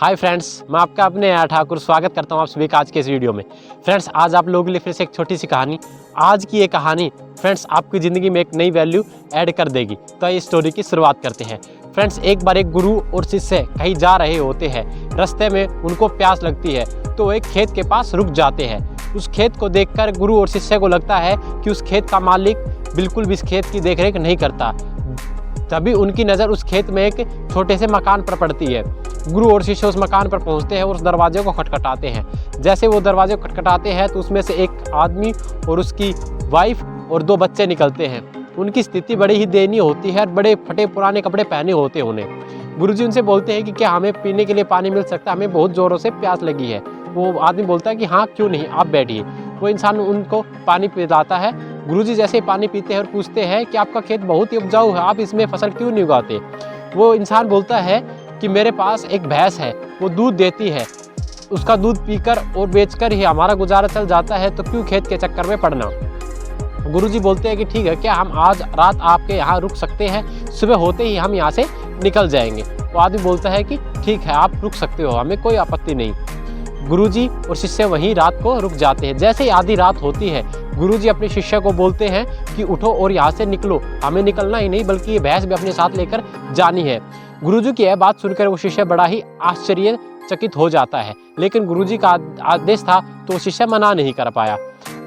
Hi friends, मैं आपका अपने ठाकुर स्वागत करता हूं आप सभी का आज के इस वीडियो में। फ्रेंड्स, आज आप लोगों के लिए फिर से एक छोटी सी कहानी। आज की ये कहानी फ्रेंड्स आपकी ज़िंदगी में एक नई वैल्यू ऐड कर देगी। तो इस स्टोरी की शुरुआत करते हैं। फ्रेंड्स, एक बार एक गुरु और शिष्य कहीं जा रहे होते हैं। रास्ते में उनको प्यास लगती है तो वो एक खेत के पास रुक जाते हैं। उस खेत को देखकर गुरु और शिष्य को लगता है कि उस खेत का मालिक बिल्कुल भी इस खेत की देखरेख नहीं करता। तभी उनकी नज़र उस खेत में एक छोटे से मकान पर पड़ती है। गुरु और शिष्य उस मकान पर पहुंचते हैं और उस दरवाजे को खटखटाते हैं। जैसे वो दरवाजे को खटखटाते हैं तो उसमें से एक आदमी और उसकी वाइफ और 2 बच्चे निकलते हैं। उनकी स्थिति बड़ी ही दयनीय होती है और बड़े फटे पुराने कपड़े पहने होते हैं उन्हें। गुरुजी उनसे बोलते हैं कि क्या हमें पीने के लिए पानी मिल सकता है, हमें बहुत ज़ोरों से प्यास लगी है। वो आदमी बोलता है कि हाँ क्यों नहीं, आप बैठिए। वो इंसान उनको पानी पिलाता है। गुरुजी जैसे ही पानी पीते हैं और पूछते हैं कि आपका खेत बहुत ही उपजाऊ है, आप इसमें फसल क्यों नहीं उगाते। वो इंसान बोलता है कि मेरे पास एक भैंस है, वो दूध देती है, उसका दूध पीकर और बेचकर ही हमारा गुजारा चल जाता है, तो क्यों खेत के चक्कर में पड़ना। गुरुजी बोलते हैं कि ठीक है, क्या हम आज रात आपके यहाँ रुक सकते हैं, सुबह होते ही हम यहाँ से निकल जाएंगे। वो आदमी बोलता है कि ठीक है, आप रुक सकते हो, हमें कोई आपत्ति नहीं। गुरुजी और शिष्य वहीं रात को रुक जाते हैं। जैसे ही आधी रात होती है, गुरुजी अपने शिष्य को बोलते हैं कि उठो और यहाँ से निकलो, हमें निकलना ही नहीं बल्कि ये भैंस भी अपने साथ लेकर जानी है। गुरुजी की यह बात सुनकर वो शिष्य बड़ा ही आश्चर्यचकित हो जाता है, लेकिन गुरुजी का आदेश था तो शिष्य मना नहीं कर पाया।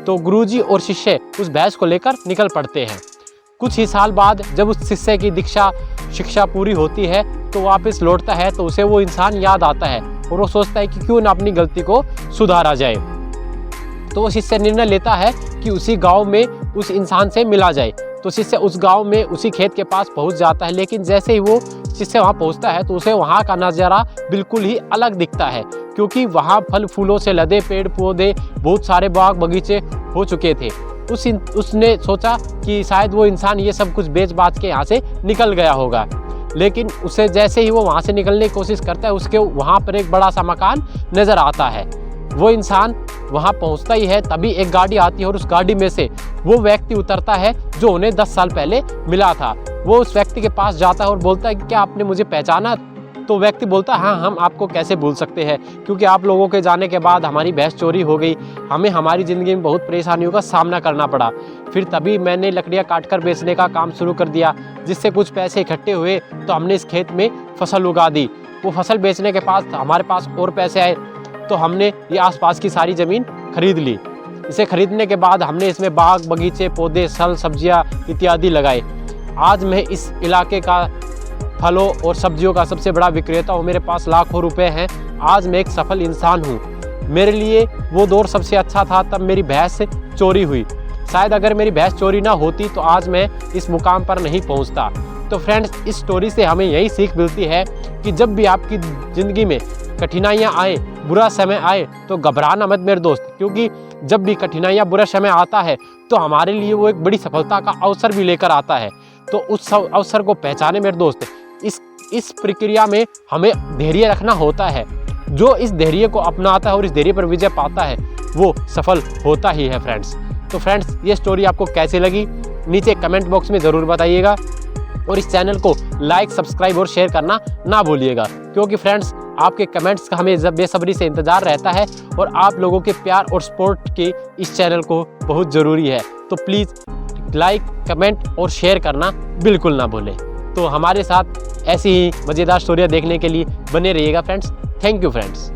तो गुरुजी और शिष्य उस भैंस को लेकर निकल पड़ते हैं। कुछ ही साल बाद जब उस शिष्य की शिक्षा पूरी होती है तो वापस लौटता है तो उसे वो इंसान याद आता है और वो सोचता है कि क्यों न अपनी गलती को सुधारा जाए। तो वो शिष्य निर्णय लेता है कि उसी गांव में उस इंसान से मिला जाए। तो शिष्य उस गांव में उसी खेत के पास पहुंच जाता है, लेकिन जैसे ही वो शिष्य वहां पहुंचता है तो उसे वहां का नज़ारा बिल्कुल ही अलग दिखता है, क्योंकि वहां फल फूलों से लदे पेड़ पौधे, बहुत सारे बाग बगीचे हो चुके थे। उसने सोचा कि शायद वो इंसान ये सब कुछ बेच बाच के यहाँ से निकल गया होगा, लेकिन उसे जैसे ही वो वहाँ से निकलने की कोशिश करता है उसके वहाँ पर एक बड़ा सा मकान नज़र आता है। वो इंसान वहाँ पहुँचता ही है, तभी एक गाड़ी आती है और उस गाड़ी में से वो व्यक्ति उतरता है जो उन्हें 10 साल पहले मिला था। वो उस व्यक्ति के पास जाता है और बोलता है कि क्या आपने मुझे पहचाना। तो व्यक्ति बोलता है हाँ, हम आपको कैसे भूल सकते हैं, क्योंकि आप लोगों के जाने के बाद हमारी भैंस चोरी हो गई, हमें हमारी ज़िंदगी में बहुत परेशानियों का सामना करना पड़ा। फिर तभी मैंने लकड़ियाँ काटकर बेचने का काम शुरू कर दिया, जिससे कुछ पैसे इकट्ठे हुए तो हमने इस खेत में फसल उगा दी। वो फसल बेचने के पास हमारे पास और पैसे आए तो हमने ये आसपास की सारी ज़मीन खरीद ली। इसे खरीदने के बाद हमने इसमें बाग बगीचे पौधे फल सब्जियाँ इत्यादि लगाए। आज मैं इस इलाके का फलों और सब्जियों का सबसे बड़ा विक्रेता हूँ, मेरे पास लाखों रुपए हैं। आज मैं एक सफल इंसान हूँ। मेरे लिए वो दौर सबसे अच्छा था, तब मेरी भैंस चोरी हुई। शायद अगर मेरी भैंस चोरी ना होती तो आज मैं इस मुकाम पर नहीं पहुँचता। तो फ्रेंड्स, इस स्टोरी से हमें यही सीख मिलती है कि जब भी आपकी ज़िंदगी में कठिनाइयाँ आए, बुरा समय आए, तो घबराना मत मेरे दोस्त, क्योंकि जब भी कठिनाइयाँ बुरा समय आता है तो हमारे लिए वो एक बड़ी सफलता का अवसर भी लेकर आता है। तो उस अवसर को पहचाने मेरे दोस्त। इस प्रक्रिया में हमें धैर्य रखना होता है। जो इस धैर्य को अपनाता है और इस धैर्य पर विजय पाता है वो सफल होता ही है फ्रेंड्स। तो फ्रेंड्स, ये स्टोरी आपको कैसी लगी नीचे कमेंट बॉक्स में ज़रूर बताइएगा, और इस चैनल को लाइक सब्सक्राइब और शेयर करना ना भूलिएगा, क्योंकि फ्रेंड्स आपके कमेंट्स का हमें बेसब्री से इंतज़ार रहता है और आप लोगों के प्यार और सपोर्ट के इस चैनल को बहुत ज़रूरी है। तो प्लीज़ लाइक कमेंट और शेयर करना बिल्कुल ना भूलें। तो हमारे साथ ऐसी ही मज़ेदार स्टोरियाँ देखने के लिए बने रहिएगा फ्रेंड्स। Thank you friends.